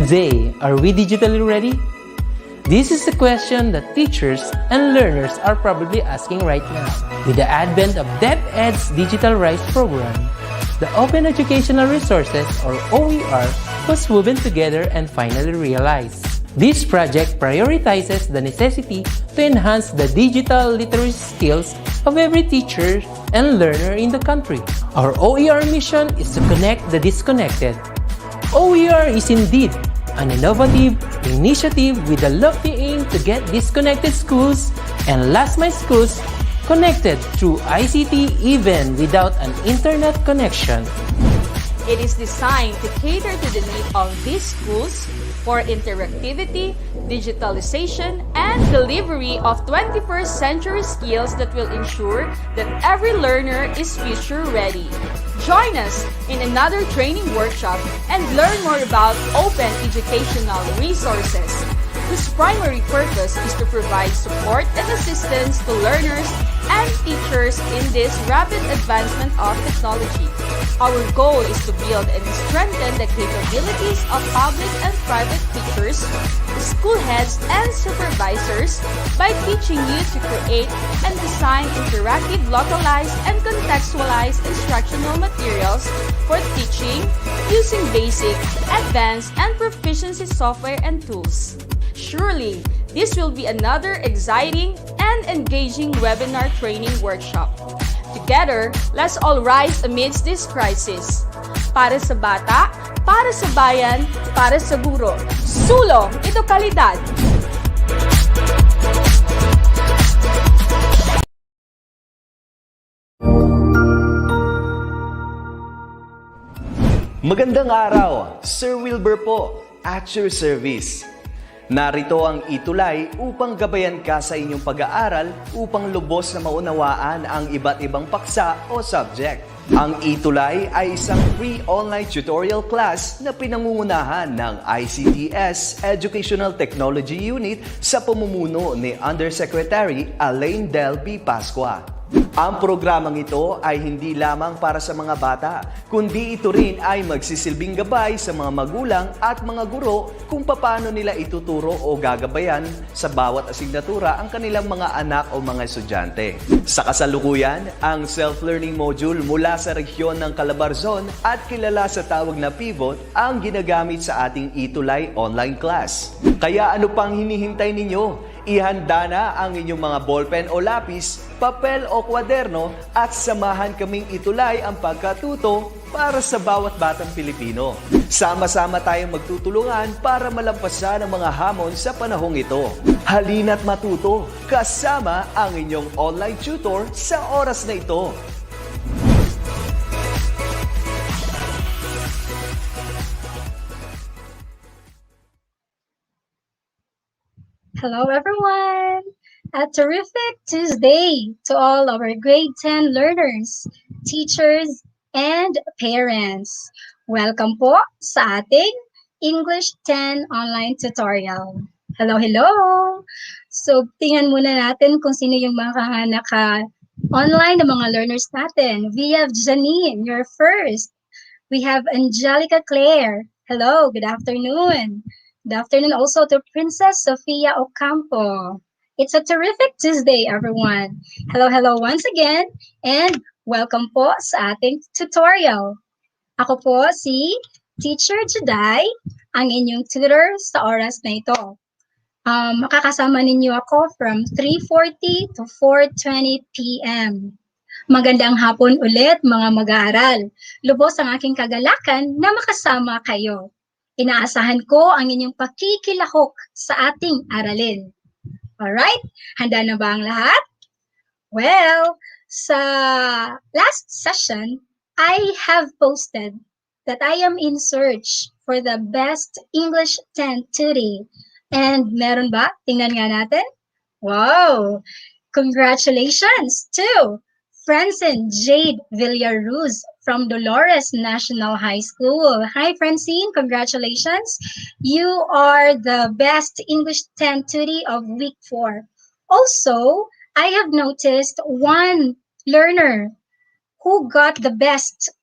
Good day! Are we digitally ready? This is the question that teachers and learners are probably asking right now. With the advent of DepEd's Digital Rise program, the Open Educational Resources, or OER, was woven together and finally realized. This project prioritizes the necessity to enhance the digital literacy skills of every teacher and learner in the country. Our OER mission is to connect the disconnected. OER is indeed an innovative initiative with a lofty aim to get disconnected schools and last-mile schools connected through ICT even without an internet connection. It is designed to cater to the need of these schools for interactivity, digitalization, and delivery of 21st century skills that will ensure that every learner is future ready. Join us in another training workshop and learn more about open educational resources, whose primary purpose is to provide support and assistance to learners and teachers in this rapid advancement of technology. Our goal is to build and strengthen the capabilities of public and private teachers, school heads, and supervisors by teaching you to create and design interactive, localized, and contextualized instructional materials for teaching using basic, advanced, and proficiency software and tools. Surely, this will be another exciting and engaging webinar training workshop. Together, let's all rise amidst this crisis. Para sa bata, para sa bayan, para sa guro. Sulong edukalidad! Magandang araw, Sir Wilbur po, at your service. Narito ang ETUlay upang gabayan ka sa inyong pag-aaral upang lubos na maunawaan ang iba't ibang paksa o subject. Ang ETUlay ay isang free online tutorial class na pinangungunahan ng ICT's Educational Technology Unit sa pamumuno ni Undersecretary Elaine Del B. Pascua. Ang programang ito ay hindi lamang para sa mga bata, kundi ito rin ay magsisilbing gabay sa mga magulang at mga guro kung paano nila ituturo o gagabayan sa bawat asignatura ang kanilang mga anak o mga estudyante. Sa kasalukuyan, ang self-learning module mula sa rehiyon ng Calabarzon at kilala sa tawag na pivot ang ginagamit sa ating ETUlay online class. Kaya ano pang hinihintay ninyo? Ihanda na ang inyong mga ballpen o lapis, papel o kwaderno at samahan kaming itulay ang pagkatuto para sa bawat batang Pilipino. Sama-sama tayong magtutulungan para malampasan ang mga hamon sa panahong ito. Halina't matuto kasama ang inyong online tutor sa oras na ito. Hello everyone! A terrific Tuesday to all our grade 10 learners, teachers, and parents. Welcome po sa ating English 10 online tutorial. Hello, hello! So, tingnan muna natin kung sino yung mga naka-online na mga learners natin. We have Janine, you're first. We have Angelica Claire. Hello, good afternoon. Good afternoon also to Princess Sofia Ocampo. It's a terrific Tuesday, everyone. Hello, hello once again, and welcome po sa ating tutorial. Ako po si Teacher Juday, ang inyong tutor sa oras na ito. Makakasama ninyo ako from 3:40 to 4:20 p.m. Magandang hapon ulit mga mag-aaral. Lubos ang aking kagalakan na makasama kayo. Inaasahan ko ang inyong pakikilahok sa ating aralin. Alright? Handa na ba ang lahat? Well, sa last session, I have posted that I am in search for the best English 10 today. And meron ba? Tingnan nga natin. Wow! Congratulations to Francine Jade Villaruz from Dolores National High School. Hi, Francine. Congratulations. You are the best English 10 today of week 4. Also, I have noticed one learner who got the best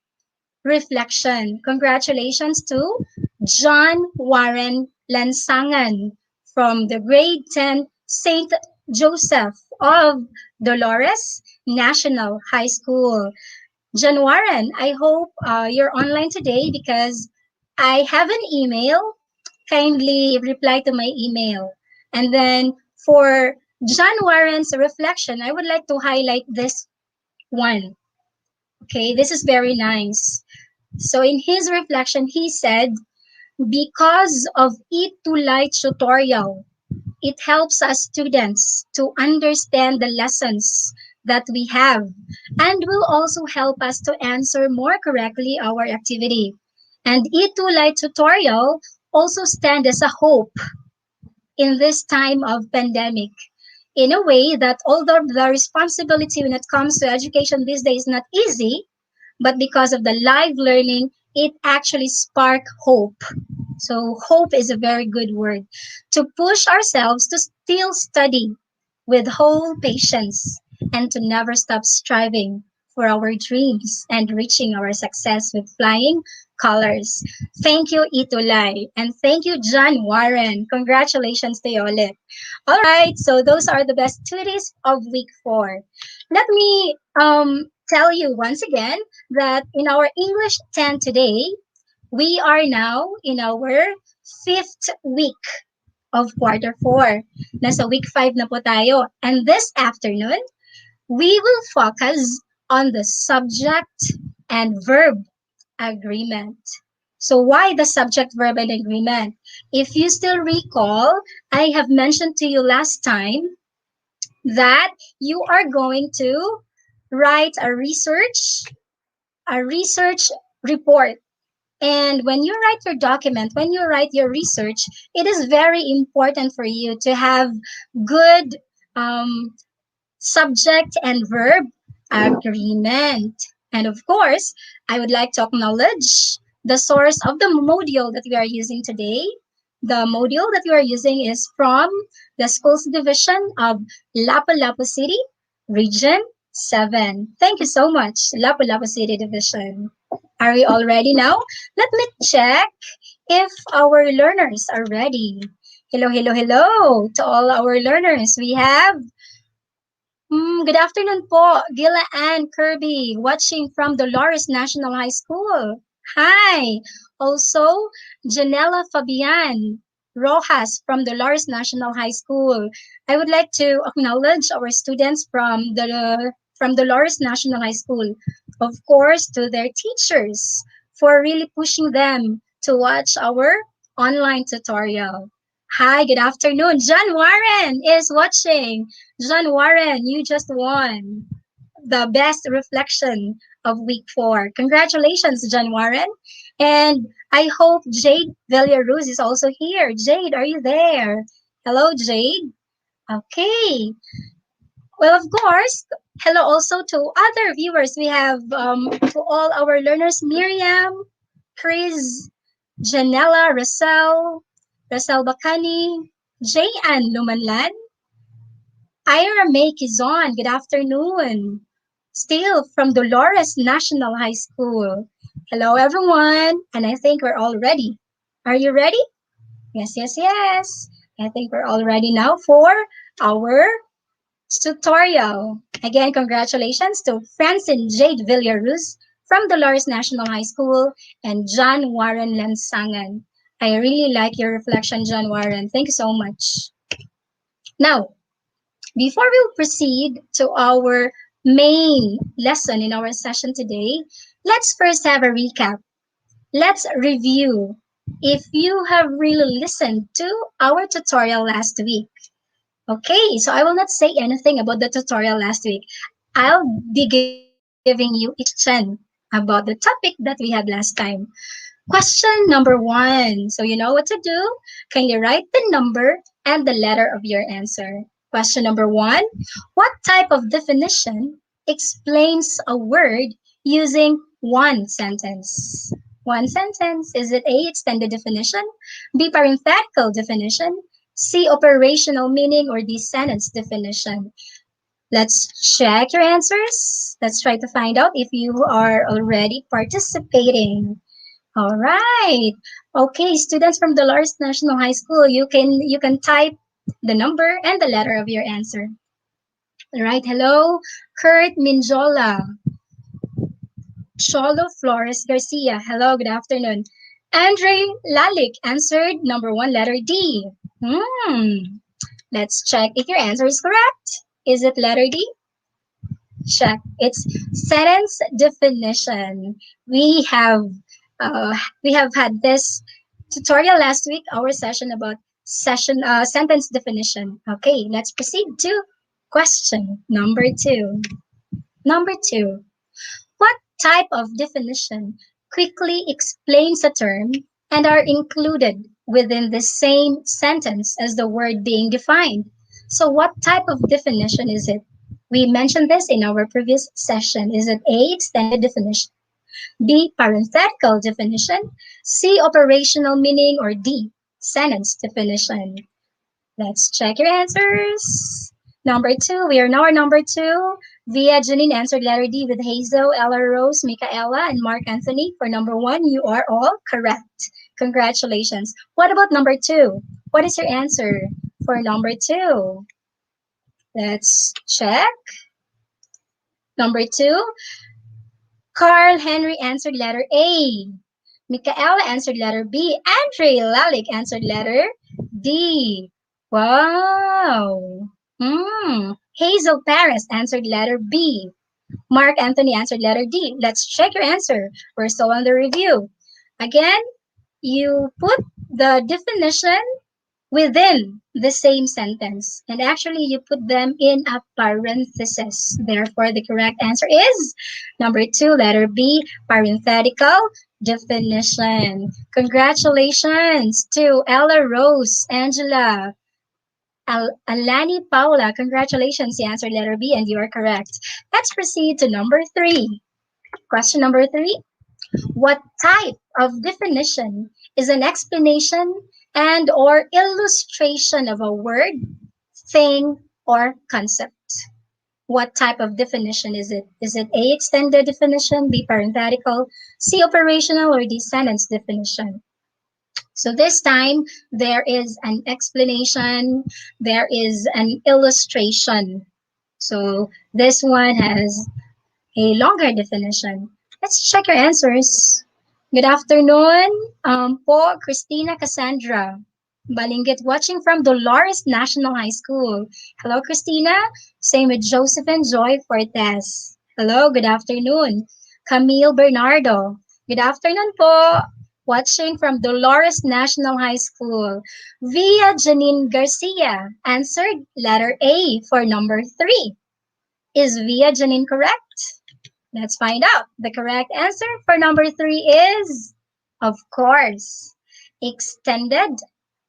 reflection. Congratulations to John Warren Lansangan from the grade 10 St. Joseph of Dolores National High School. John Warren, I hope you're online today because I have an email. Kindly reply to my email. And then for John Warren's reflection, I would like to highlight this one. Okay, this is very nice. So in his reflection, he said, because of ETUlay tutorial, it helps us students to understand the lessons that we have and will also help us to answer more correctly our activity. And ETUlay tutorial also stand as a hope in this time of pandemic, in a way that although the responsibility when it comes to education these days is not easy, but because of the live learning, it actually spark hope. So hope is a very good word to push ourselves to still study with whole patience and to never stop striving for our dreams and reaching our success with flying colors. Thank you, ETUlay, and thank you, John Warren. Congratulations to you ulit. All right, so those are the best duties of week 4. Let me tell you once again that in our English 10 today, we are now in our 5th week of quarter 4. Nasa week 5 na po tayo. And this afternoon, we will focus on the subject and verb agreement. So why the subject, verb, and agreement? If you still recall, I have mentioned to you last time that you are going to write a research report. And when you write your document, when you write your research, it is very important for you to have good subject and verb agreement. And of course, I would like to acknowledge the source of the module that we are using today. The module that we are using is from the schools division of Lapu-Lapu City, Region 7. Thank you so much, Lapu-Lapu City Division. Are we all ready now? Let me check if our learners are ready. Hello, hello, hello to all our learners. We have good afternoon po, Gila Ann Kirby, watching from Dolores National High School. Hi! Also, Janela Fabian Rojas from Dolores National High School. I would like to acknowledge our students from Dolores National High School. Of course, to their teachers for really pushing them to watch our online tutorial. Hi, good afternoon. John Warren is watching. John Warren, you just won the best reflection of week 4. Congratulations, John Warren. And I hope Jade Villaruz is also here. Jade, are you there? Hello, Jade. Okay. Well, of course, hello also to other viewers. We have to all our learners, Miriam, Chris, Janella, Rosel Bacani, J.Ann Lumanlan, Ira May Kizon, good afternoon. Still from Dolores National High School. Hello, everyone. And I think we're all ready. Are you ready? Yes, yes, yes. I think we're all ready now for our tutorial. Again, congratulations to Francine Jade Villaruz from Dolores National High School and John Warren Lansangan. I really like your reflection, John Warren. Thank you so much. Now, before we proceed to our main lesson in our session today, let's first have a recap. Let's review if you have really listened to our tutorial last week. Okay, so I will not say anything about the tutorial last week. I'll be giving you each question about the topic that we had last time. Question number 1. So you know what to do. Kindly write the number and the letter of your answer. Question number 1. What type of definition explains a word using one sentence? One sentence. Is it A, extended definition, B, parenthetical definition, C, operational meaning, or D, sentence definition? Let's check your answers. Let's try to find out if you are already participating. All right. Okay, students from Dolores National High School, you can type the number and the letter of your answer. All right, hello, Kurt Minjola. Cholo Flores Garcia. Hello, good afternoon. Andre Lalik answered number one, letter D. Let's check if your answer is correct. Is it letter D? Check. It's sentence definition. We have had this tutorial last week, our session about sentence definition. Okay, let's proceed to question number two. Number two. What type of definition quickly explains a term and are included within the same sentence as the word being defined? So what type of definition is it? We mentioned this in our previous session. Is it A, extended definition, B, parenthetical definition, C, operational meaning, or D, sentence definition? Let's check your answers. Number two, we are now at number two. Via Janine answered letter D with Hazel, Ella Rose, Michaela, and Mark Anthony. For number one, you are all correct. Congratulations. What about number two? What is your answer for number two? Let's check. Number two, Carl Henry answered letter A. Michaela answered letter B. Andre Lalik answered letter D. Wow. Hazel Paris answered letter B. Mark Anthony answered letter D. Let's check your answer. We're still on the review. Again, you put the definition within the same sentence. And actually, you put them in a parenthesis. Therefore, the correct answer is number two, letter B, parenthetical definition. Congratulations to Ella Rose, Angela, Alani Paula. Congratulations, you answered letter B and you are correct. Let's proceed to number three. Question number three. What type of definition is an explanation and or illustration of a word, thing, or concept? What type of definition is it? Is it A, extended definition, B, parenthetical, C, operational, or D, sentence definition? So this time, there is an explanation, there is an illustration. So this one has a longer definition. Let's check your answers. Good afternoon po, Christina Cassandra Balinggit, watching from Dolores National High School. Hello, Christina. Same with Josephine Joy Fortes. Hello, good afternoon. Camille Bernardo. Good afternoon po. Watching from Dolores National High School. Via Janine Garcia answered letter A for number three. Is Via Janine correct? Let's find out. The correct answer for number three is, of course, extended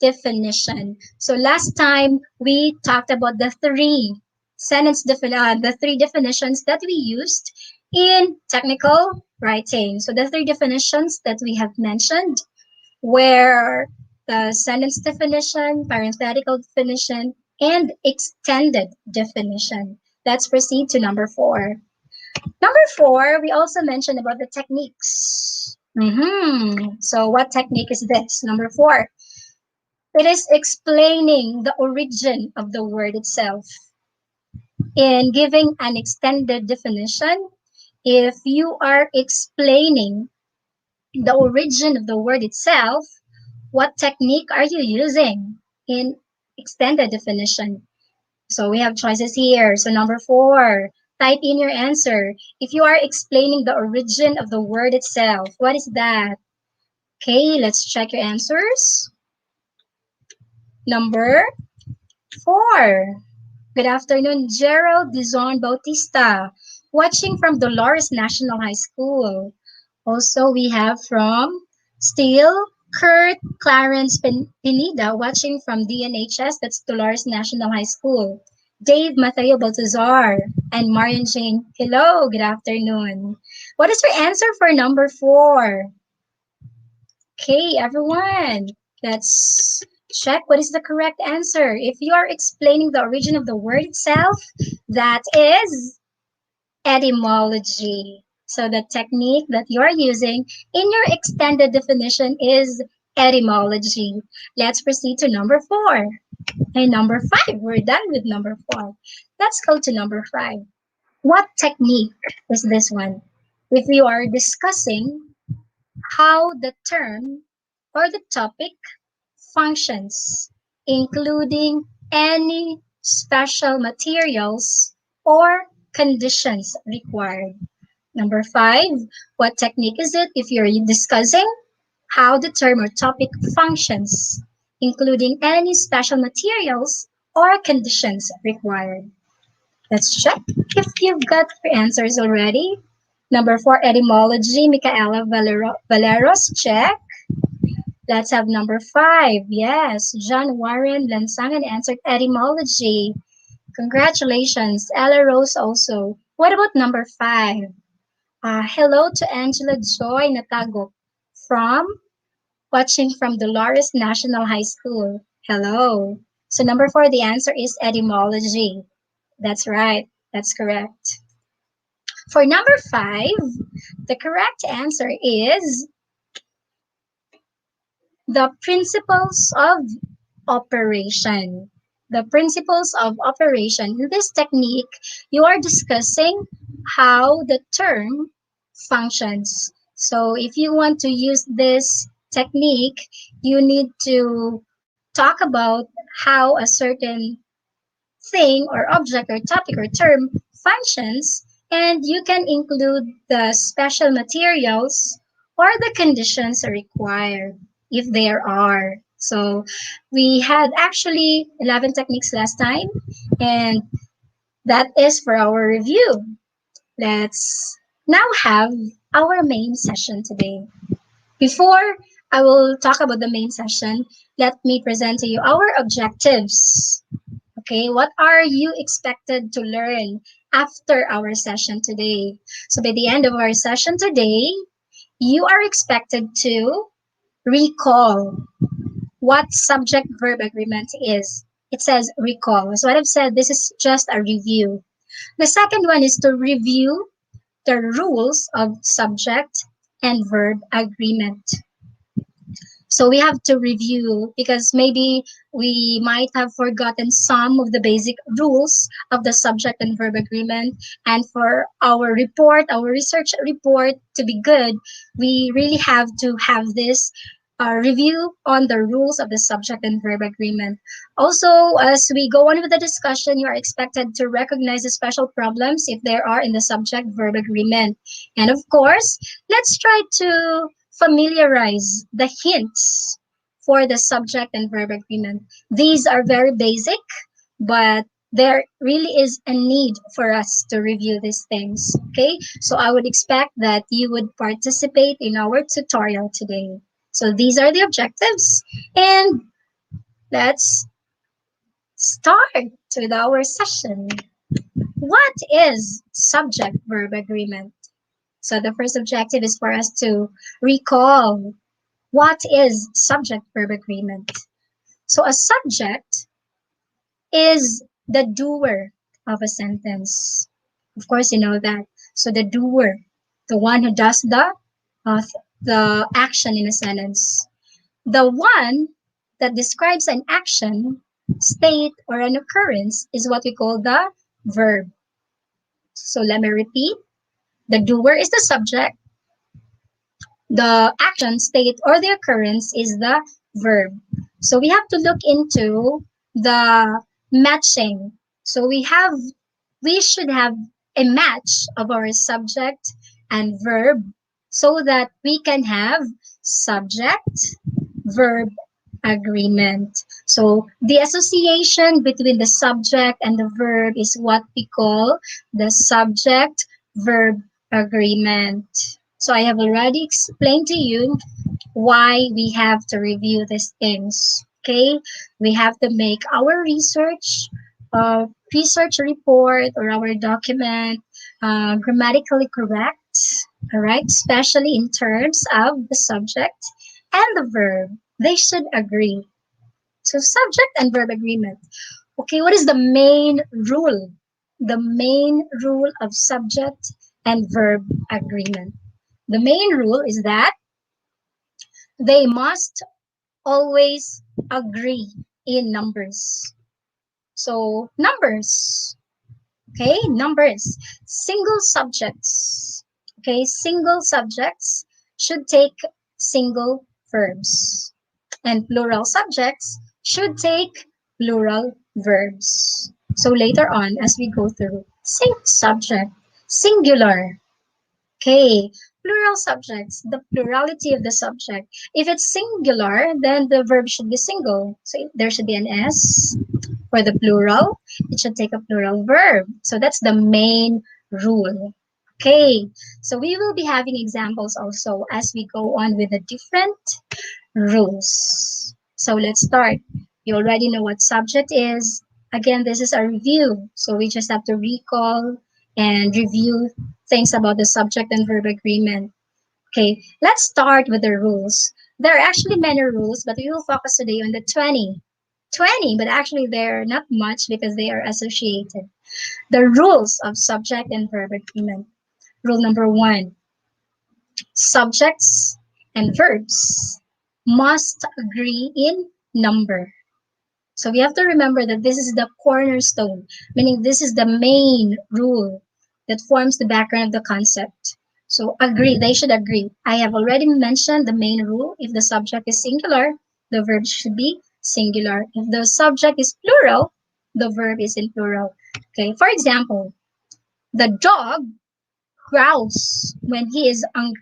definition. So last time we talked about the three the three definitions that we used in technical writing. So the three definitions that we have mentioned were the sentence definition, parenthetical definition, and extended definition. Let's proceed to number four. Number four, we also mentioned about the techniques. So what technique is this? Number four, it is explaining the origin of the word itself. In giving an extended definition, if you are explaining the origin of the word itself, what technique are you using in extended definition? So we have choices here. So number four, type in your answer. If you are explaining the origin of the word itself, what is that? Okay, let's check your answers. Number four. Good afternoon, Gerald Dizon Bautista, watching from Dolores National High School. Also, we have from Steele Kurt Clarence Pineda, watching from DNHS, that's Dolores National High School. Dave Mateo Baltazar and Marian Jane. Hello, good afternoon. What is your answer for number four? Okay, everyone, let's check what is the correct answer. If you are explaining the origin of the word itself, that is etymology. So the technique that you are using in your extended definition is etymology. Let's proceed to number 4. And number 5, we're done with number 4. Let's go to number 5. What technique is this one? If you are discussing how the term or the topic functions, including any special materials or conditions required. Number 5, what technique is it if you're discussing how the term or topic functions, including any special materials or conditions required? Let's check if you've got your answers already. Number 4, etymology, Micaela Valeros, check. Let's have number 5. Yes, John Warren Lansangan answered etymology. Congratulations. Ella Rose also. What about number 5? Hello to Angela Joy Natago from watching from Dolores National High School. Hello. So number 4, the answer is etymology. That's right. That's correct. For number 5, the correct answer is the principles of operation. The principles of operation. In this technique, you are discussing how the term functions. So if you want to use this technique, you need to talk about how a certain thing or object or topic or term functions, and you can include the special materials or the conditions required if there are. So we had actually 11 techniques last time, and that is for our review. Let's now have our main session today. Before I will talk about the main session, let me present to you our objectives. Okay, what are you expected to learn after our session today? So by the end of our session today, you are expected to recall what subject-verb agreement is. It says recall. So what I've said, this is just a review. The second one is to review the rules of subject and verb agreement. So we have to review because maybe we might have forgotten some of the basic rules of the subject and verb agreement. And for our report, our research report to be good, we really have to have this review on the rules of the subject and verb agreement. Also, as we go on with the discussion, you are expected to recognize the special problems if there are in the subject verb agreement. And of course, let's try to familiarize the hints for the subject and verb agreement. These are very basic, but there really is a need for us to review these things. Okay, so I would expect that you would participate in our tutorial today. So these are the objectives, and let's start with our session. What is subject verb agreement? So the first objective is for us to recall what is subject verb agreement. So a subject is the doer of a sentence. Of course, you know that. So the doer, the one who does uh, the action in a sentence. The one that describes an action, state, or an occurrence is what we call the verb. So let me repeat. The doer is the subject. The action, state, or the occurrence is the verb. So we have to look into the matching. So we should have a match of our subject and verb so that we can have subject verb agreement. So the association between the subject and the verb is what we call the subject verb agreement. So I have already explained to you why we have to review these things. Okay, we have to make our research report or our document grammatically correct. All right, especially in terms of the subject and the verb. They should agree. So subject and verb agreement. Okay, what is the main rule? The main rule of subject and verb agreement. The main rule is that they must always agree in numbers. So numbers, okay, numbers, single subjects, okay, single subjects should take single verbs, and plural subjects should take plural verbs. So later on, as we go through, same subject, singular, okay, plural subjects, the plurality of the subject. If it's singular, then the verb should be single. So there should be an S. For the plural, it should take a plural verb. So that's the main rule. Okay, so we will be having examples also as we go on with the different rules. So let's start. You already know what subject is. Again, this is a review. So we just have to recall and review things about the subject and verb agreement. Okay, let's start with the rules. There are actually many rules, but we will focus today on the 20, but actually they're not much because they are associated. The rules of subject and verb agreement. Rule number 1, subjects and verbs must agree in number. So we have to remember that this is the cornerstone, meaning this is the main rule that forms the background of the concept. So agree, they should agree. I have already mentioned the main rule. If the subject is singular, the verb should be singular. If the subject is plural, the verb is in plural. Okay, for example, the dog growls when he is hungry.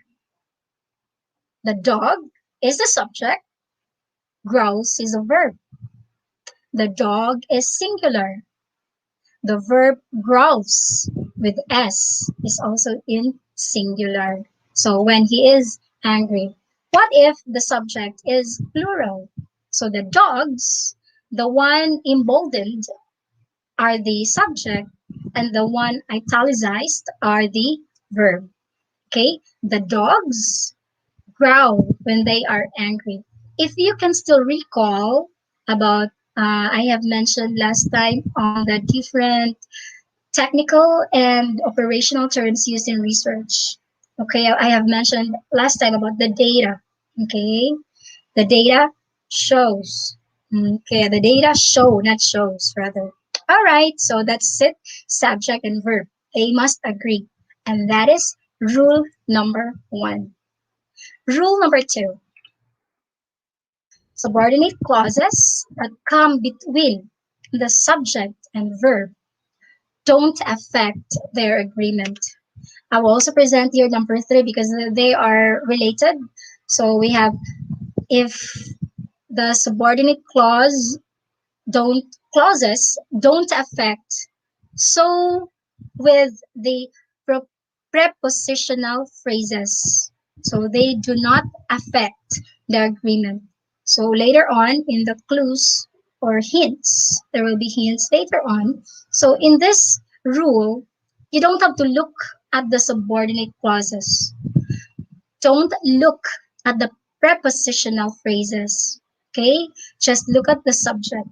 The dog is the subject, growls is a verb. The dog is singular. The verb growls with S is also in singular. So when he is angry. What if the subject is plural? So the dogs, the one emboldened, are the subject, and the one italicized are the verb. Okay? The dogs growl when they are angry. If you can still recall about, I have mentioned last time on the different technical and operational terms used in research. Okay, I have mentioned last time about the data. Okay, the data shows. Okay, the data show, not shows, rather. All right, so that's it. Subject and verb. They must agree. And that is rule number 1. Rule number 2, subordinate clauses that come between the subject and verb don't affect their agreement. I will also present here number 3 because they are related. So we have, if the subordinate clauses don't affect, so with the prepositional phrases, so they do not affect the agreement. So later on in the clues or hints, there will be hints later on. So in this rule, you don't have to look at the subordinate clauses. Don't look at the prepositional phrases. Okay? Just look at the subject.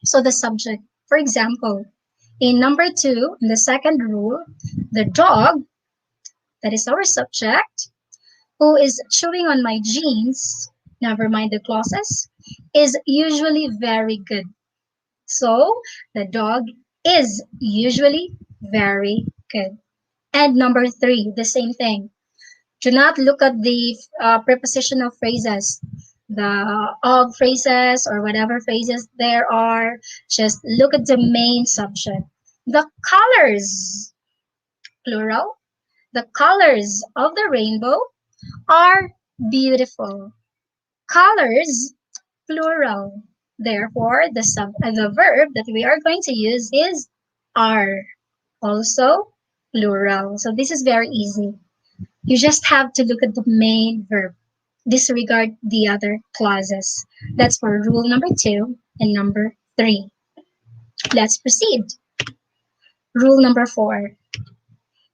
So the subject, for example, in number 2, in the second rule, the dog, that is our subject, who is chewing on my jeans, never mind the clauses, is usually very good. So the dog is usually very good. And number 3, the same thing. Do not look at the prepositional phrases, the of phrases or whatever phrases there are. Just look at the main subject. The colors, plural, the colors of the rainbow are beautiful. Colors, plural. Therefore, the verb that we are going to use is are, also plural. So this is very easy. You just have to look at the main verb. Disregard the other clauses. That's for rule number 2 and number 3. Let's proceed. Rule number 4.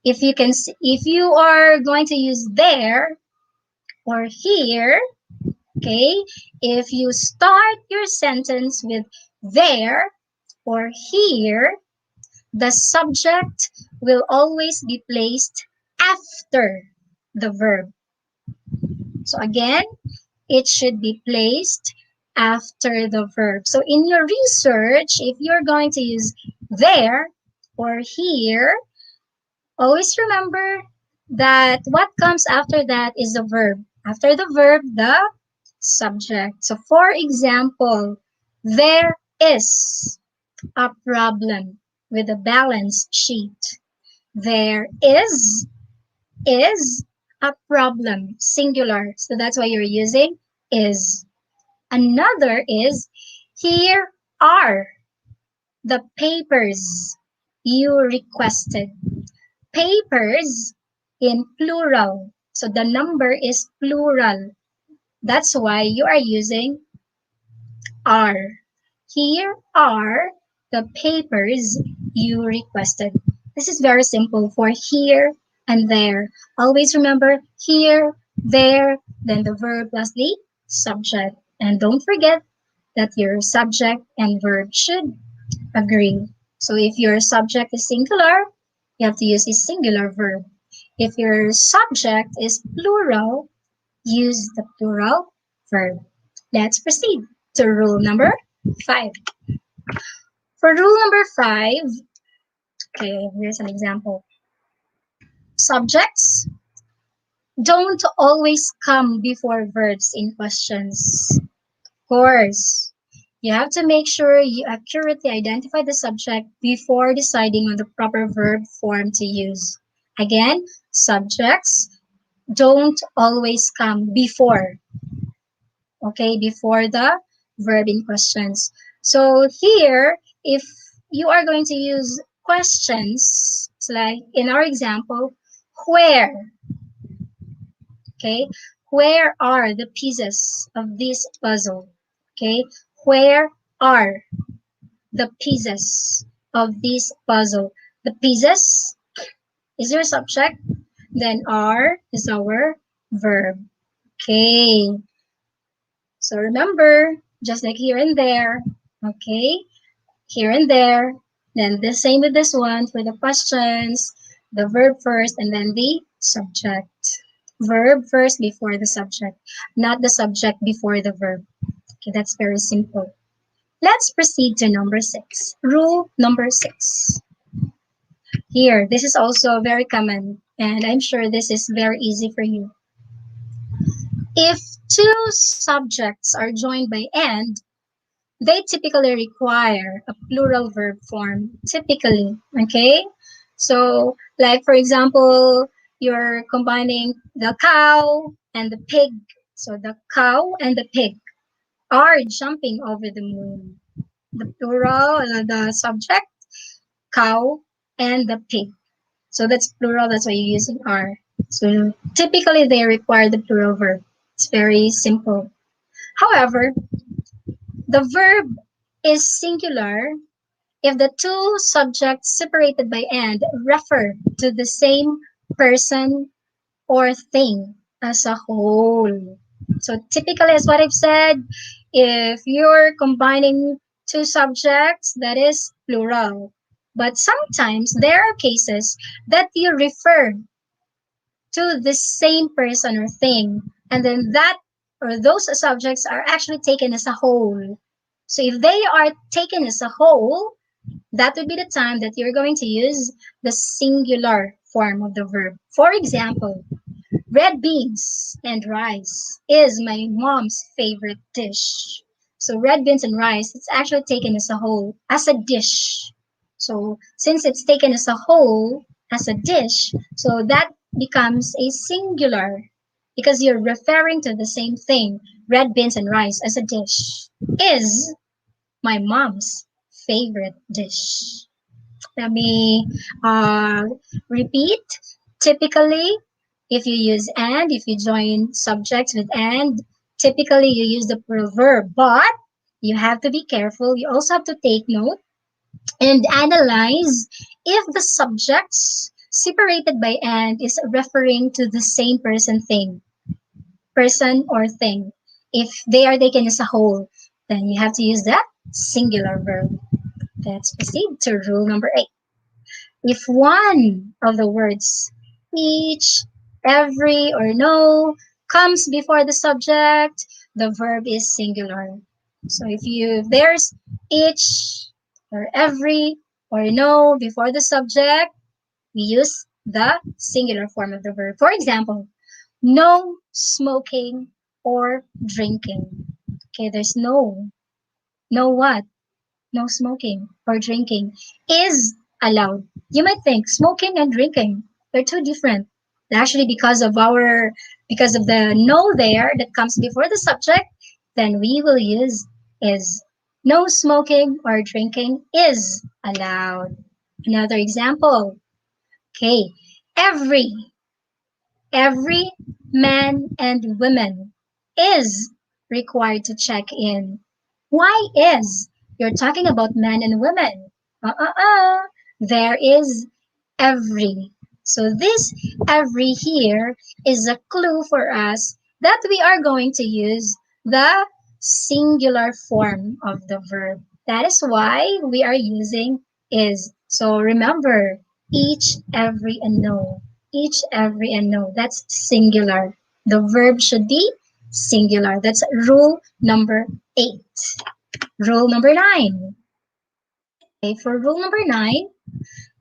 If you are going to use there or here, okay, if you start your sentence with there or here, the subject will always be placed after the verb. So again, it should be placed after the verb. So in your research, if you're going to use there or here, always remember that what comes after that is the verb. After the verb, the subject. So for example, there is a problem with a balance sheet. There is a problem, singular. So that's why you're using is. Another is, here are the papers you requested. Papers in plural. So the number is plural. That's why you are using are. Here are the papers you requested. This is very simple for here and there. Always remember here, there, then the verb plus the subject. And don't forget that your subject and verb should agree. So if your subject is singular, you have to use a singular verb. If your subject is plural, use the plural verb. Let's proceed to rule number 5. For rule number 5, okay, here's an example. Subjects don't always come before verbs in questions. Of course, you have to make sure you accurately identify the subject before deciding on the proper verb form to use. Again, subjects don't always come before, okay, before the verb in questions. So here, if you are going to use questions, so like in our example, where, okay, where are the pieces of this puzzle? Okay, where are the pieces of this puzzle? The pieces is your subject, then are is our verb. Okay, so remember, just like here and there, okay, here and there, then the same with this one for the questions, the verb first and then the subject. Verb first before the subject, not the subject before the verb. Okay, that's very simple. Let's proceed to number 6. Rule number 6. Here, this is also very common, and I'm sure this is very easy for you. If two subjects are joined by and, they typically require a plural verb form. Typically, okay? So, like for example, you're combining the cow and the pig. So the cow and the pig are jumping over the moon. The plural, the subject, cow, and the pig. So that's plural, that's why you're using are. So typically they require the plural verb. It's very simple. However, the verb is singular if the two subjects separated by and refer to the same person or thing as a whole. So typically, as what I've said, if you're combining two subjects, that is plural. But sometimes there are cases that you refer to the same person or thing, and then that or those subjects are actually taken as a whole. So if they are taken as a whole, that would be the time that you're going to use the singular form of the verb. For example, red beans and rice is my mom's favorite dish. So red beans and rice, it's actually taken as a whole, as a dish. So since it's taken as a whole, as a dish, so that becomes a singular because you're referring to the same thing, red beans and rice as a dish, is my mom's favorite dish. Let me repeat. Typically, if you use and, if you join subjects with and, typically you use the plural verb, but you have to be careful. You also have to take note and analyze if the subjects separated by and is referring to the same person or thing. If they are taken as a whole, then you have to use the singular verb. Let's proceed to rule number 8. If one of the words each, every, or no comes before the subject, the verb is singular. So if there's each or every or no before the subject, we use the singular form of the verb. For example, no smoking or drinking. Okay, there's no. No what? No smoking or drinking is allowed. You might think smoking and drinking, they're two different. Actually, because of the no there that comes before the subject, then we will use is. No smoking or drinking is allowed. Another example. Okay. Every every man and woman is required to check in. Why is? You're talking about men and women. There is every. So this every here is a clue for us that we are going to use the singular form of the verb. That is why we are using is. So remember, each, every, and no. Each, every, and no. That's singular. The verb should be singular. That's rule number 8. Rule number 9. Okay, for rule number 9,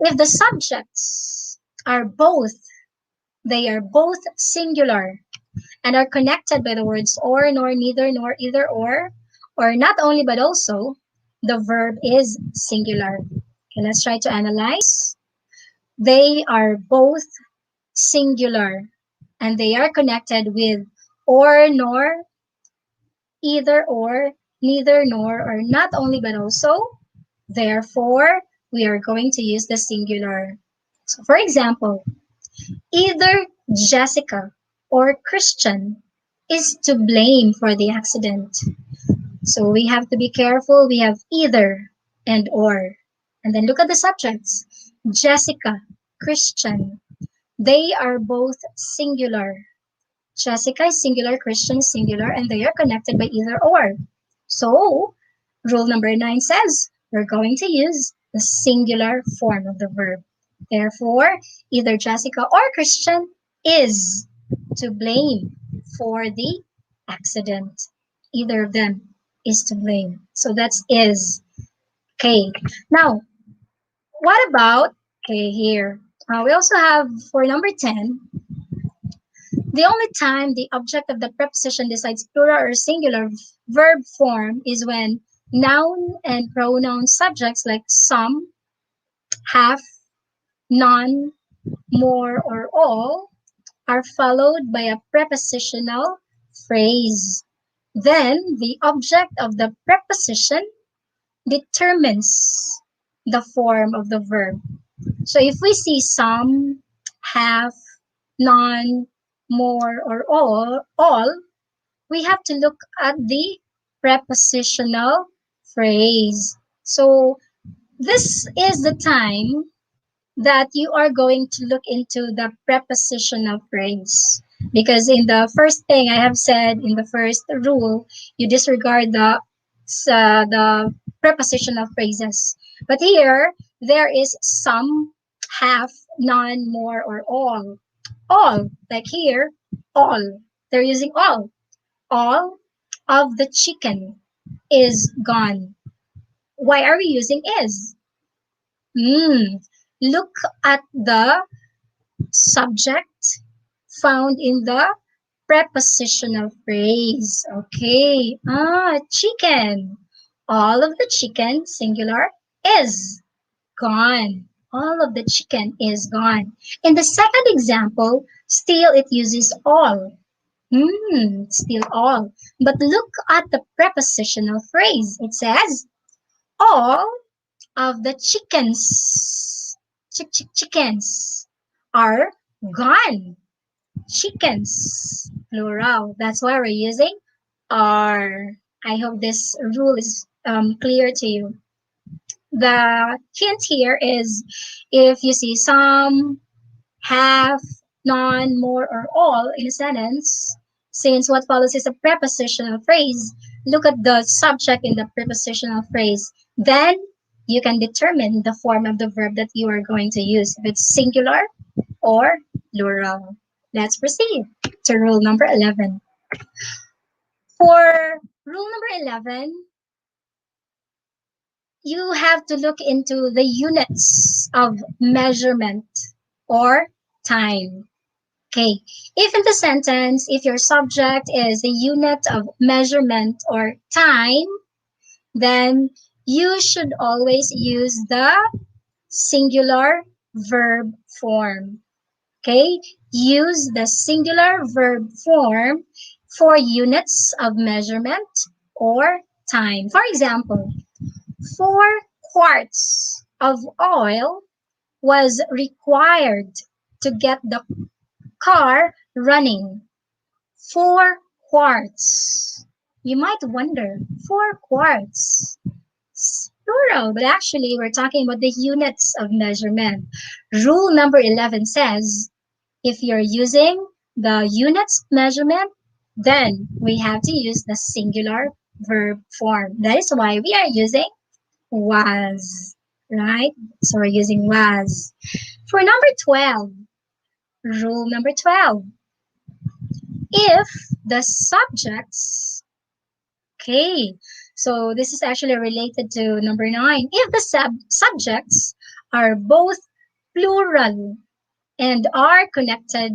if the subjects are both, they are both singular and are connected by the words or, nor, neither, nor, either, or not only but also, the verb is singular. Okay, let's try to analyze. They are both singular and they are connected with or, nor, either, or, neither, nor, or not only but also. Therefore, we are going to use the singular. So for example, either Jessica or Christian is to blame for the accident. So we have to be careful. We have either and or. And then look at the subjects. Jessica, Christian. They are both singular. Jessica is singular, Christian is singular, and they are connected by either or. So, rule number 9 says we're going to use the singular form of the verb. Therefore, either Jessica or Christian is to blame for the accident. Either of them is to blame. So that's is. Okay. Now, what about, okay, here. We also have for number 10, the only time the object of the preposition decides plural or singular verb form is when noun and pronoun subjects like some, half, none, more, or all are followed by a prepositional phrase. Then the object of the preposition determines the form of the verb. So if we see some, half, none, more, or all, we have to look at the prepositional phrase. So this is the time that you are going to look into the prepositional phrase. Because in the first thing I have said, in the first rule, you disregard the prepositional phrases. But here, there is some, half, none, more, or all. All, like here, all. They're using all. All of the chicken is gone. Why are we using is? Look at the subject found in the prepositional phrase. Okay. Chicken. All of the chicken, singular, is gone. All of the chicken is gone. In the second example, still it uses all. Still all. But look at the prepositional phrase. It says, all of the chickens, chickens are gone. Chickens, plural. That's why we're using are. I hope this rule is clear to you. The hint here is if you see some, half, none, more, or all in a sentence, since what follows is a prepositional phrase, look at the subject in the prepositional phrase. Then you can determine the form of the verb that you are going to use, if it's singular or plural. Let's proceed. to rule number 11. For rule number 11, you have to look into the units of measurement or time. Okay, if in the sentence, if your subject is a unit of measurement or time, then you should always use the singular verb form. Okay, use the singular verb form for units of measurement or time. For example, 4 quarts of oil was required to get the car running. 4 quarts. You might wonder, 4 quarts. It's plural, but actually we're talking about the units of measurement. Rule number 11 says, if you're using the units measurement, then we have to use the singular verb form. That is why we are using was, right? So we're using was. For number 12, rule number 12, if the subjects, okay, so this is actually related to number 9, if the subjects are both plural and are connected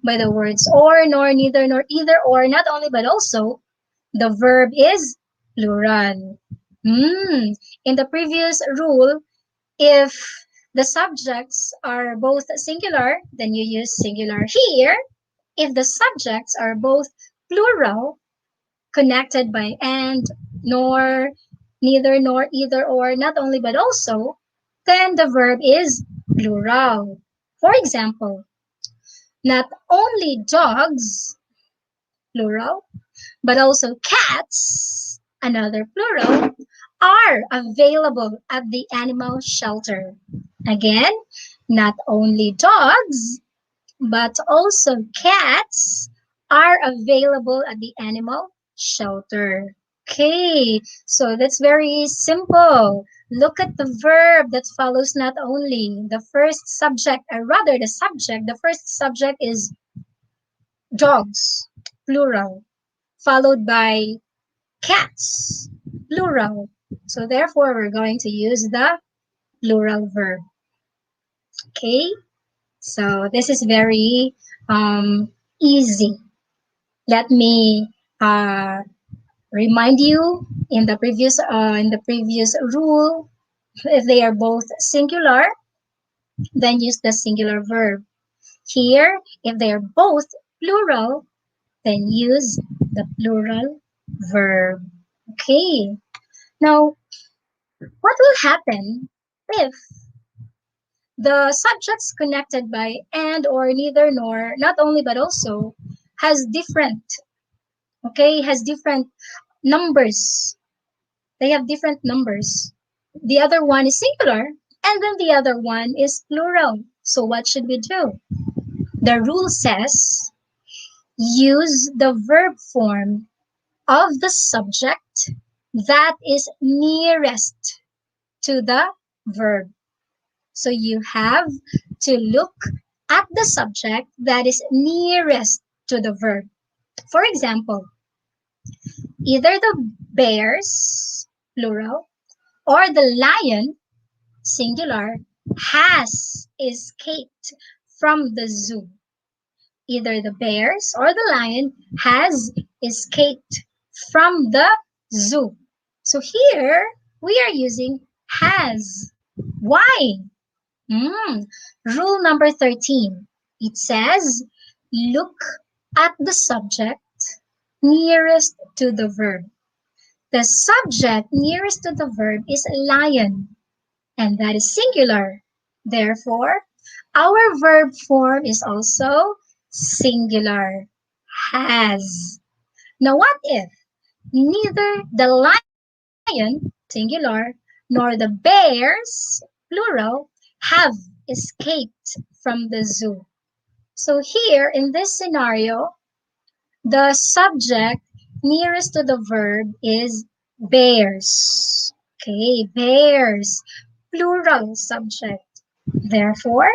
by the words or, nor, neither, nor, either, or, not only but also, the verb is plural. In the previous rule, if the subjects are both singular, then you use singular. Here, if the subjects are both plural, connected by and, nor, neither, nor, either, or, not only but also, then the verb is plural. For example, not only dogs, plural, but also cats, another plural, are available at the animal shelter. Again, not only dogs, but also cats are available at the animal shelter. Okay, so that's very simple. Look at the verb that follows not only the first subject, or rather the subject. The first subject is dogs, plural, followed by cats, plural. So therefore, we're going to use the plural verb. Okay, so this is very easy. Let me remind you in the previous rule, if they are both singular, then use the singular verb. Here, if they are both plural, then use the plural verb. Okay. Now, what will happen if the subjects connected by and, or, neither, nor, not only but also has different, okay, has different numbers. They have different numbers. The other one is singular, and then the other one is plural. So what should we do? The rule says use the verb form of the subject that is nearest to the verb. So you have to look at the subject that is nearest to the verb. For example, either the bears, plural, or the lion, singular, has escaped from the zoo. Either the bears or the lion has escaped from the zoo. So here we are using has. Why? Rule number 13. It says, look at the subject nearest to the verb. The subject nearest to the verb is lion, and that is singular. Therefore, our verb form is also singular, has. Now, what if neither the lion, singular, nor the bears, plural, have escaped from the zoo? So here, in this scenario, the subject nearest to the verb is bears. Okay, bears, plural subject. Therefore,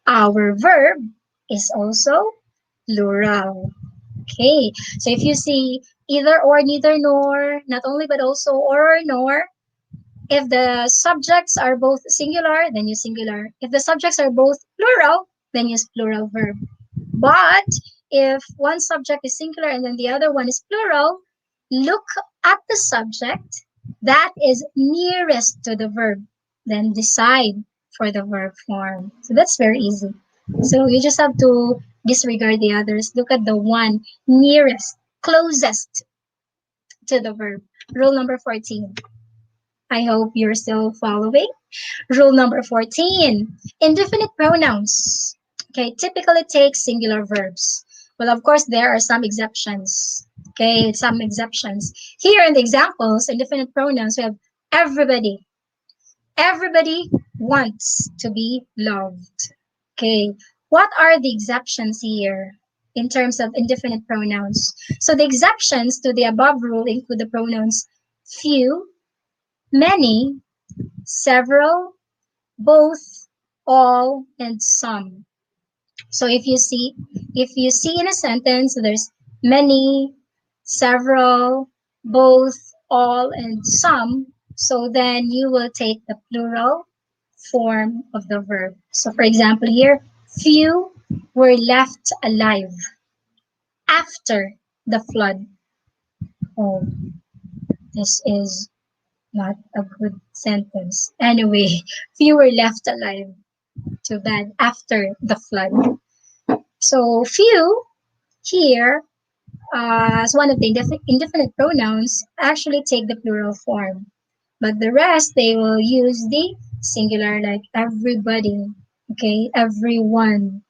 our verb is also plural. Okay, so if you see either or, neither nor, not only but also or nor, if the subjects are both singular, then use singular. If the subjects are both plural, then use plural verb. But if one subject is singular and then the other one is plural, look at the subject that is nearest to the verb, then decide for the verb form. So that's very easy. So you just have to disregard the others. Look at the one nearest, closest to the verb. Rule number 14. I hope you're still following. Rule number 14. Indefinite pronouns. Okay, typically take singular verbs. Well, of course, there are some exceptions. Okay, some exceptions. Here in the examples, indefinite pronouns, we have everybody. Everybody wants to be loved. Okay, what are the exceptions here in terms of indefinite pronouns? So the exceptions to the above rule include the pronouns few, many, several, both, all, and some. So if you see in a sentence there's many, several, both, all, and some, so then you will take the plural form of the verb. So for example here, few were left alive after the flood. Oh, this is not a good sentence. Anyway, few were left alive. Too bad. After the flood. So few here, as one of the indefinite pronouns, actually take the plural form. But the rest, they will use the singular, like everybody. Okay, everyone.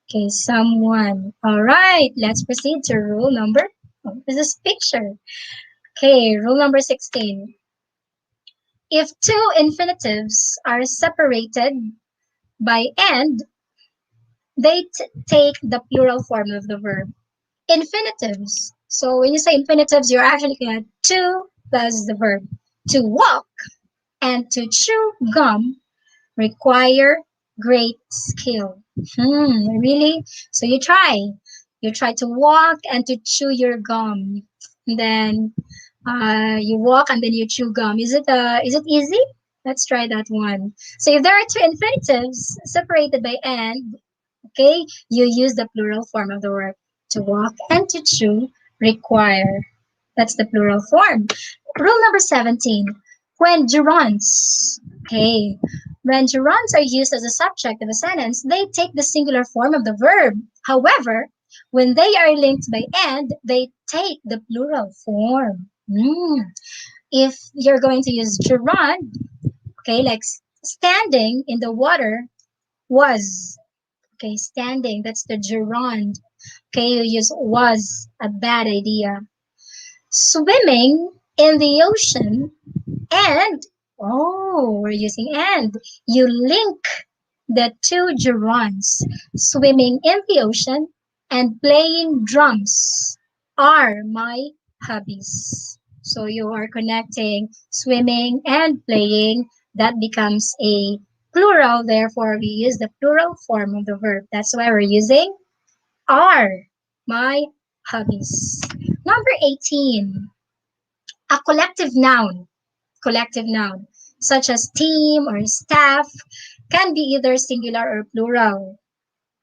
Okay, someone. All right, let's proceed to rule number. Oh, this is picture. Okay, rule number 16. If two infinitives are separated by and, they take the plural form of the verb. Infinitives. So when you say infinitives, you're actually looking at to plus the verb. To walk and to chew gum require great skill. Really? So you try. You try to walk and to chew your gum. And then you walk and then you chew gum. Is it easy? Let's try that one. So if there are two infinitives separated by and, okay, you use the plural form of the verb. To walk and to chew require. That's the plural form. Rule number 17. When gerunds, okay, when gerunds are used as a subject of a sentence, they take the singular form of the verb. However, when they are linked by and, they take the plural form. If you're going to use gerund, okay, like standing in the water was. Okay, standing, that's the gerund. Okay, you use was, a bad idea. Swimming in the ocean and, oh, we're using and. You link the two gerunds. Swimming in the ocean and playing drums are my hobbies. So you are connecting swimming and playing. That becomes a plural, therefore we use the plural form of the verb. That's why we're using are my hobbies. Number 18, a collective noun, such as team or staff, can be either singular or plural.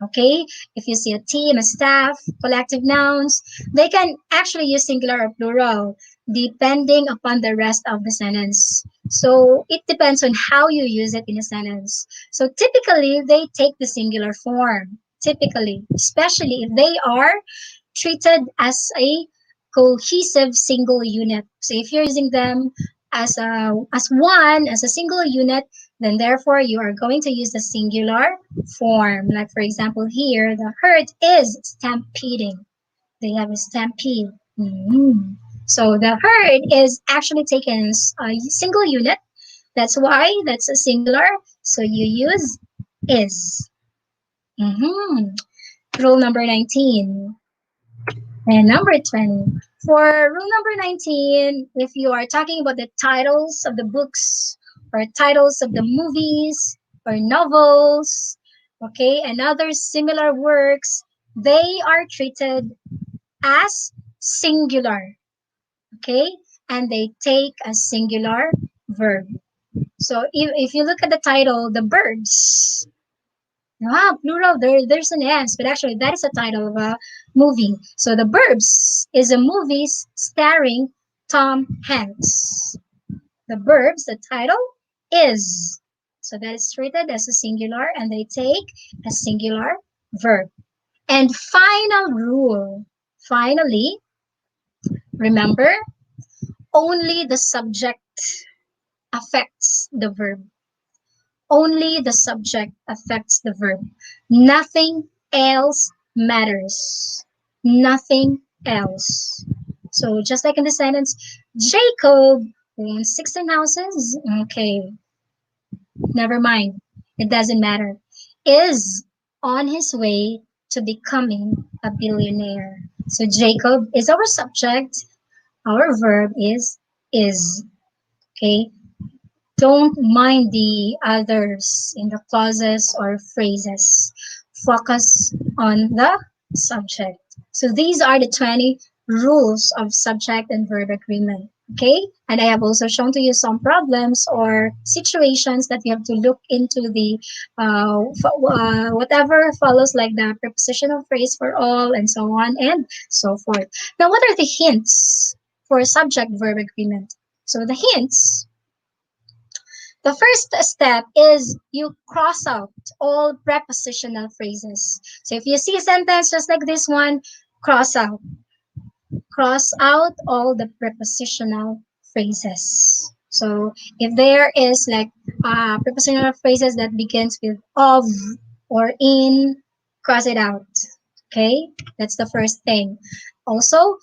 Okay, if you see a team, a staff, collective nouns, they can actually use singular or plural depending upon the rest of the sentence. So it depends on how you use it in a sentence. So typically, they take the singular form. Typically, especially if they are treated as a cohesive single unit. So if you're using them as a single unit, then therefore you are going to use the singular form. Like for example here, the herd is stampeding. They have a stampede. So the herd is actually taken as a single unit. That's why that's a singular. So you use is. Rule number 19. And number 20. For rule number 19, if you are talking about the titles of the books or titles of the movies or novels, okay, and other similar works, they are treated as singular, okay? And they take a singular verb. So if you look at the title, the birds, plural, there's an S, but actually that is a title of a movie. So the Burbs is a movie starring Tom Hanks. The Burbs, the title is. So that is treated as a singular and they take a singular verb. And final rule. Finally, remember, only the subject affects the verb. Only the subject affects the verb. Nothing else matters. Nothing else. So just like in the sentence, Jacob owns 16 houses. Okay, never mind. It doesn't matter. Is on his way to becoming a billionaire. So Jacob is our subject. Our verb is. Okay, don't mind the others in the clauses or phrases. Focus on the subject. So these are the 20 rules of subject and verb agreement. Okay? And I have also shown to you some problems or situations that you have to look into the whatever follows, like the prepositional phrase for all and so on and so forth. Now, what are the hints for subject verb agreement? So the hints, the first step is you cross out all prepositional phrases. So if you see a sentence just like this one, cross out. Cross out all the prepositional phrases. So if there is like prepositional phrases that begins with of or in, cross it out. Okay, that's the first thing. Also,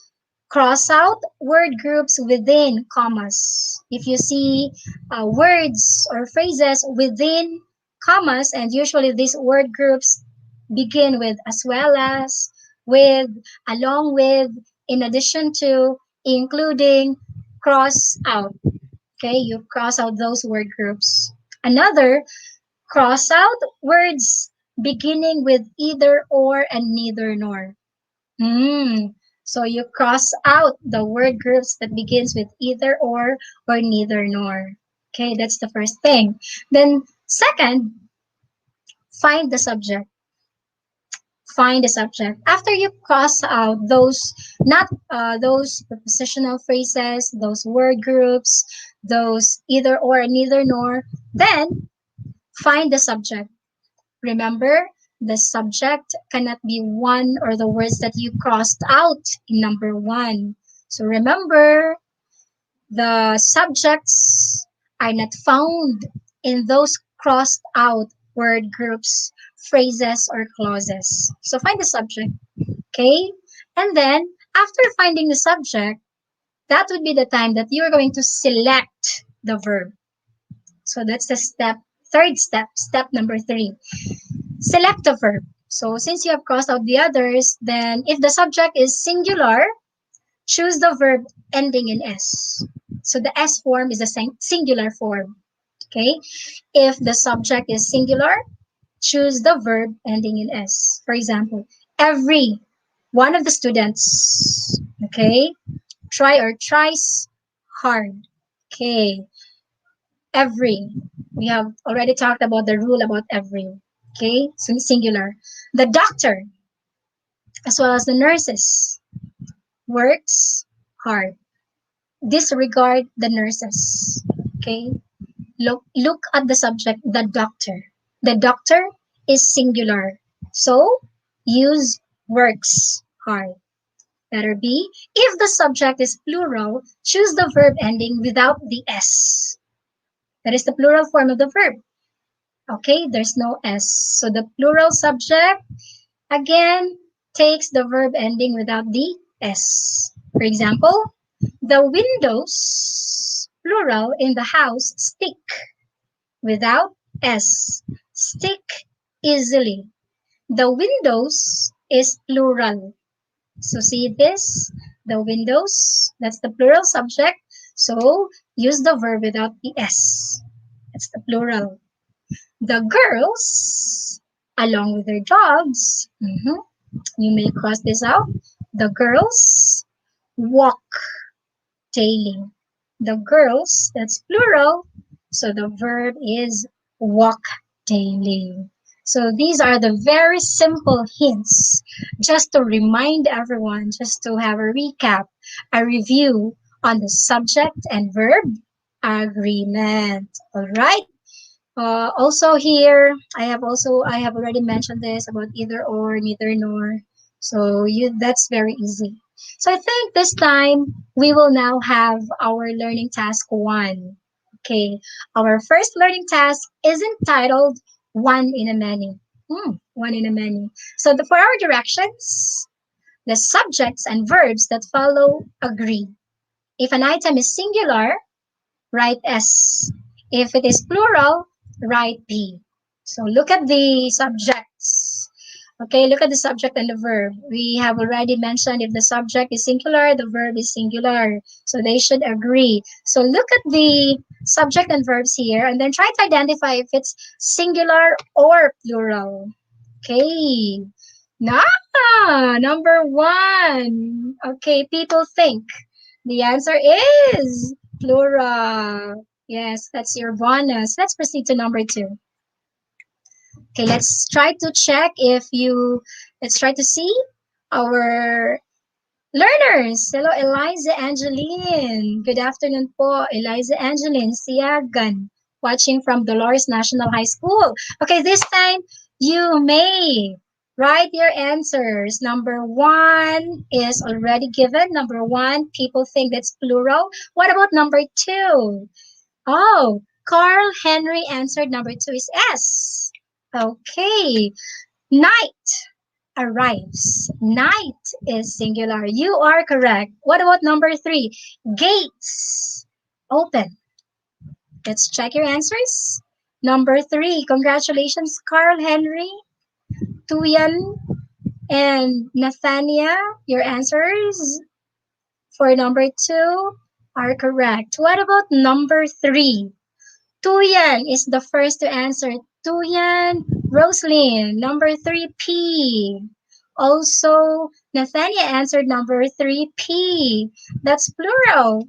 cross out word groups within commas. If you see words or phrases within commas, and usually these word groups begin with as well as, with, along with, in addition to, including, cross out. Okay, you cross out those word groups. Another, cross out words beginning with either or and neither nor. So you cross out the word groups that begins with either or neither nor. Okay, that's the first thing. Then second, find the subject. Find the subject. After you cross out those, not those prepositional phrases, those word groups, those either or and neither nor, then find the subject. Remember, the subject cannot be one or the words that you crossed out in number one. So remember, the subjects are not found in those crossed out word groups, phrases, or clauses. So find the subject, okay? And then, after finding the subject, that would be the time that you are going to select the verb. So that's the third step, step number 3. Select a verb. So since you have crossed out the others, then if the subject is singular, choose the verb ending in S. So the S form is the singular form. Okay? If the subject is singular, choose the verb ending in S. For example, every one of the students, okay, tries hard. Okay. Every. We have already talked about the rule about every. Okay, so singular. The doctor, as well as the nurses, works hard. Disregard the nurses. Okay, look at the subject, the doctor. The doctor is singular, so use works hard. Letter B, if the subject is plural, choose the verb ending without the S. That is the plural form of the verb. Okay, there's no S. So the plural subject, again, takes the verb ending without the S. For example, the windows, plural, in the house stick without S. Stick easily. The windows is plural. So see this? The windows, that's the plural subject. So use the verb without the S. That's the plural. The girls, along with their dogs, You may cross this out. The girls walk daily. The girls, that's plural, so the verb is walk daily. So these are the very simple hints just to remind everyone, just to have a recap, a review on the subject and verb agreement. All right. Also here, I have already mentioned this about either or, neither nor. So that's very easy. So I think this time we will now have our learning task one. Okay, our first learning task is entitled One in a Many. One in a Many. So for our directions, the subjects and verbs that follow agree. If an item is singular, write S. If it is plural, write P. So look at the subjects. Okay, look at the subject and the verb. We have already mentioned if the subject is singular, the verb is singular. So they should agree. So look at the subject and verbs here and then try to identify if it's singular or plural. Okay. Number one. Okay, people think. The answer is plural. Yes, that's your bonus. Let's proceed to number two. Okay, let's try to check let's try to see our learners. Hello, Eliza Angeline. Good afternoon po, Eliza Angeline Siagan, watching from Dolores National High School. Okay, this time you may write your answers. Number one is already given. Number one, people think that's plural. What about number two? Oh, Carl Henry answered number two is S. Okay, night arrives. Night is singular. You are correct. What about number three? Gates open. Let's check your answers. Number three, congratulations, Carl Henry, Tuyan, and Nathania. Your answers for number two are correct. What about number three? Tuyan is the first to answer. Tuyan, Roslyn, number 3P. Also, Nathania answered number 3P. That's plural.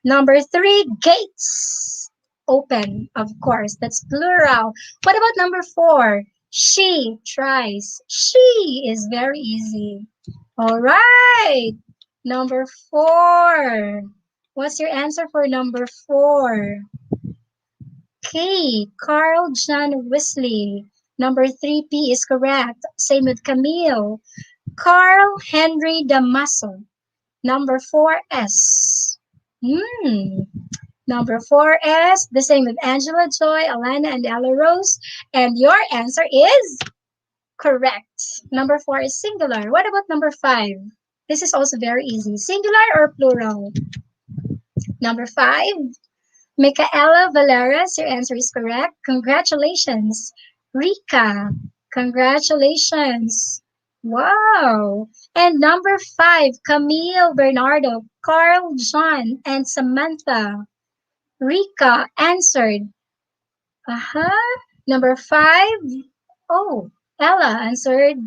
Number three, gates. Open, of course. That's plural. What about number four? She tries. She is very easy. All right. Number four. What's your answer for number four? Okay, Carl John Wesley. Number 3P is correct. Same with Camille. Carl Henry Damaso. Number 4S. Number 4S. The same with Angela Joy, Alana, and Ella Rose. And your answer is correct. Number 4 is singular. What about number 5? This is also very easy. Singular or plural? Number 5. Micaela Valeras, your answer is correct. Congratulations. Rika, congratulations. Wow. And number 5, Camille Bernardo, Carl John, and Samantha. Rika answered. Number 5. Oh, Ella answered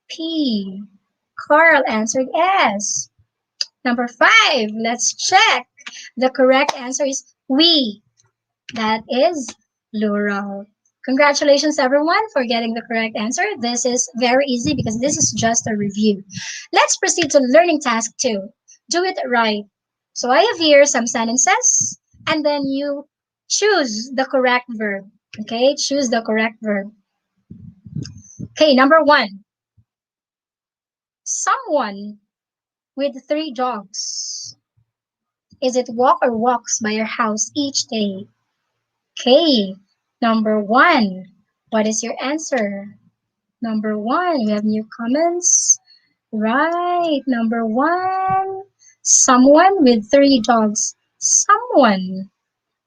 P. Carl answered S. Number 5, let's check. The correct answer is we. That is plural. Congratulations, everyone, for getting the correct answer. This is very easy because this is just a review. Let's proceed to learning task 2. Do it right. So I have here some sentences, and then you choose the correct verb. Okay, choose the correct verb. Okay, number 1. Someone with 3 dogs. Is it walk or walks by your house each day? Okay, number 1. What is your answer? Number 1, you have new comments? Right, number 1. Someone with 3 dogs. Someone.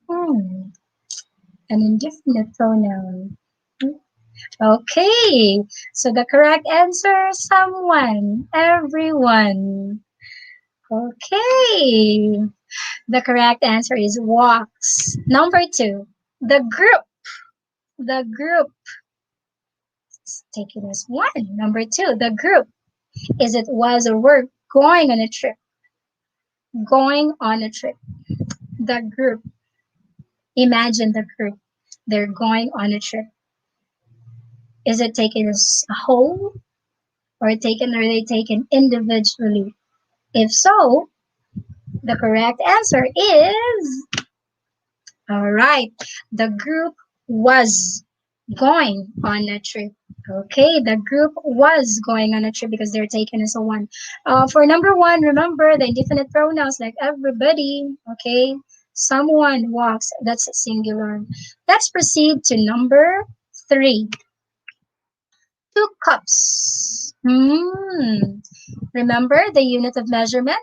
An indefinite pronoun. Okay, so the correct answer, someone, everyone. Okay. The correct answer is walks. Number 2, the group. The group. Let's take it as one. Number two, the group. Is it was or were going on a trip? Going on a trip. The group. Imagine the group. They're going on a trip. Is it taken as a whole or are they taken individually? If so, the correct answer is all right. The group was going on a trip. Okay, the group was going on a trip because they're taken as a one. For number one, remember the indefinite pronouns like everybody. Okay, someone walks. That's singular. Let's proceed to number three. 2 cups. Remember the unit of measurement?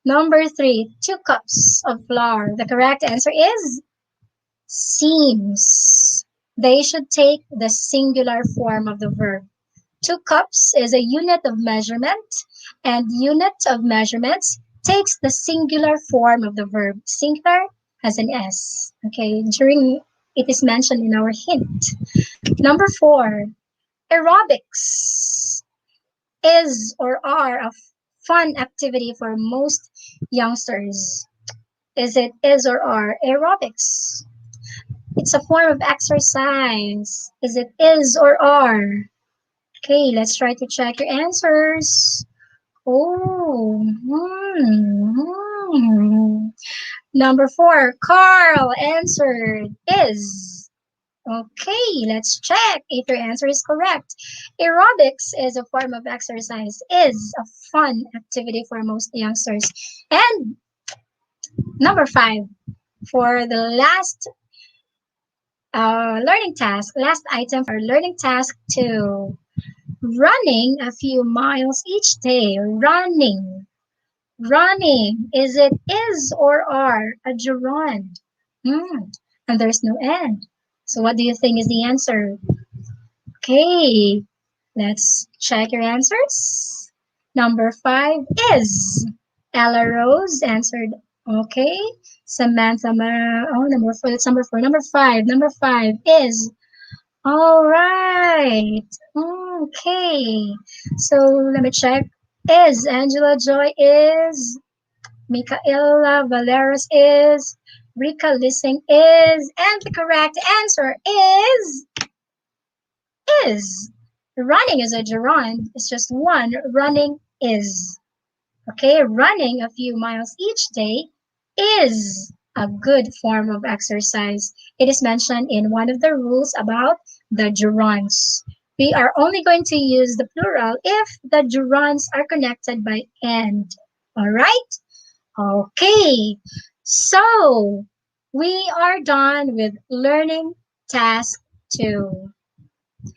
Number three, 2 cups of flour. The correct answer is seems. They should take the singular form of the verb. 2 cups is a unit of measurement, and unit of measurements takes the singular form of the verb. Singular has an S. Okay, during it is mentioned in our hint. Number four, aerobics is or are a fun activity for most youngsters. Is or are aerobics? It's a form of exercise. Is or are? Okay, let's try to check your answers. Oh, Number four, Carl answered is. Okay, let's check if your answer is correct. Aerobics is a form of exercise, is a fun activity for most youngsters. And number five, for the last learning task, last item for learning task two, running a few miles each day. Running. Is or are a gerund? And there's no end. So what do you think is the answer? Okay, let's check your answers. Number five is. Ella Rose answered okay. Samantha number four, that's number four. Number five is all right. Okay. So let me check. Is Angela Joy is. Micaela Valeros is. Rika Lissing is. And the correct answer is. Running is a gerund. It's just one. Running is. Okay, running a few miles each day is a good form of exercise. It is mentioned in one of the rules about the gerunds. We are only going to use the plural if the gerunds are connected by and. All right? Okay. So, we are done with learning task 2.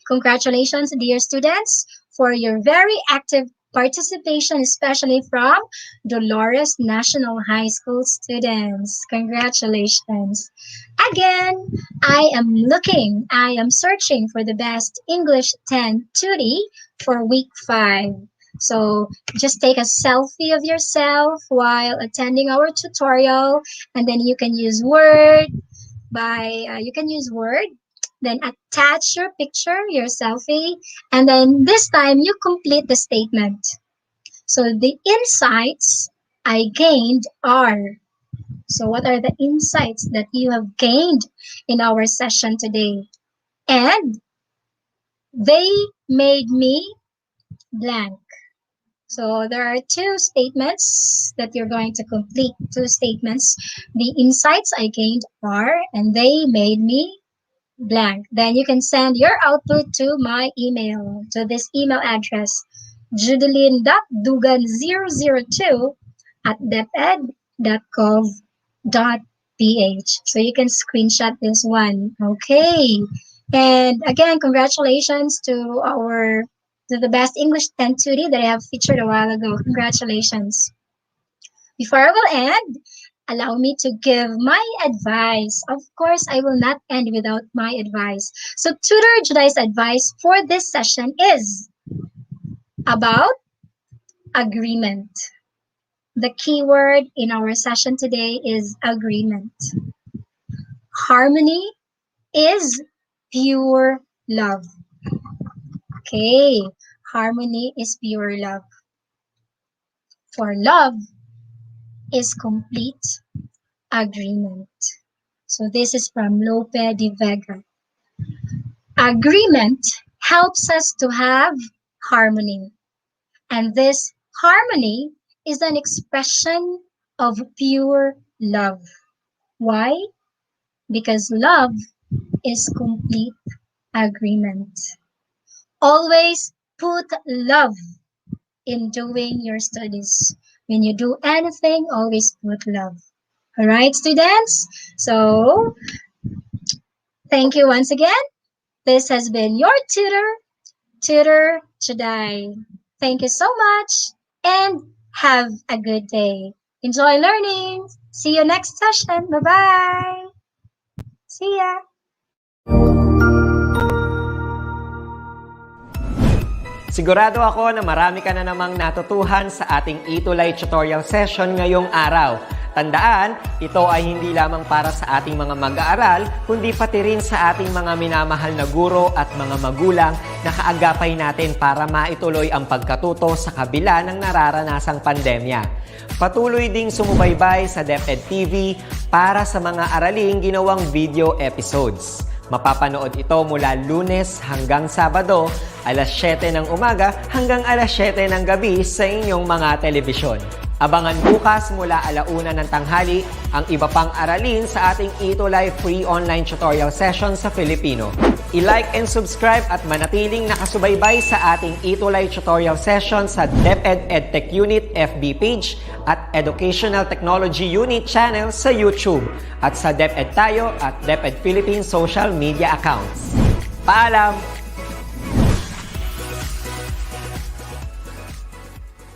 Congratulations, dear students, for your very active participation, especially from Dolores National High School students. Congratulations. Again, I am searching for the best English 10 tutor for week 5. So just take a selfie of yourself while attending our tutorial, and then you can use Word then attach your picture, your selfie, and then this time you complete the statement. So the insights I gained are. So what are the insights that you have gained in our session today? And they made me blank. So there are 2 statements that you're going to complete. 2 statements. The insights I gained are, and they made me blank. Then you can send your output to my email, to this email address, judeline.dugan002 at deped.gov.ph. So you can screenshot this one. Okay. And again, congratulations to the best English 10 tutor that I have featured a while ago. Congratulations. Before I will end, allow me to give my advice. Of course, I will not end without my advice. So Tutor Judai's advice for this session is about agreement. The key word in our session today is agreement. Harmony is pure love. Okay, harmony is pure love. For love is complete agreement. So this is from Lope de Vega. Agreement helps us to have harmony. And this harmony is an expression of pure love. Why? Because love is complete agreement. Always put love in doing your studies. When you do anything, always put love. All right, students? So, thank you once again. This has been your tutor today. Thank you so much and have a good day. Enjoy learning. See you next session. Bye-bye. See ya. Sigurado ako na marami ka na namang natutuhan sa ating ETUlay tutorial session ngayong araw. Tandaan, ito ay hindi lamang para sa ating mga mag-aaral, kundi pati rin sa ating mga minamahal na guro at mga magulang na kaagapay natin para maituloy ang pagkatuto sa kabila ng nararanasang pandemya. Patuloy ding sumubaybay sa DepEd TV para sa mga araling ginawang video episodes. Mapapanood ito mula Lunes hanggang Sabado, alas 7 ng umaga hanggang alas 7 ng gabi sa inyong mga telebisyon. Abangan bukas mula 1:00 ng tanghali ang iba pang aralin sa ating ETUlay free online tutorial session sa Filipino. I-like and subscribe at manatiling nakasubaybay sa ating ETUlay tutorial session sa DepEd Edtech Unit FB page at Educational Technology Unit channel sa YouTube at sa DepEd Tayo at DepEd Philippines social media accounts. Paalam!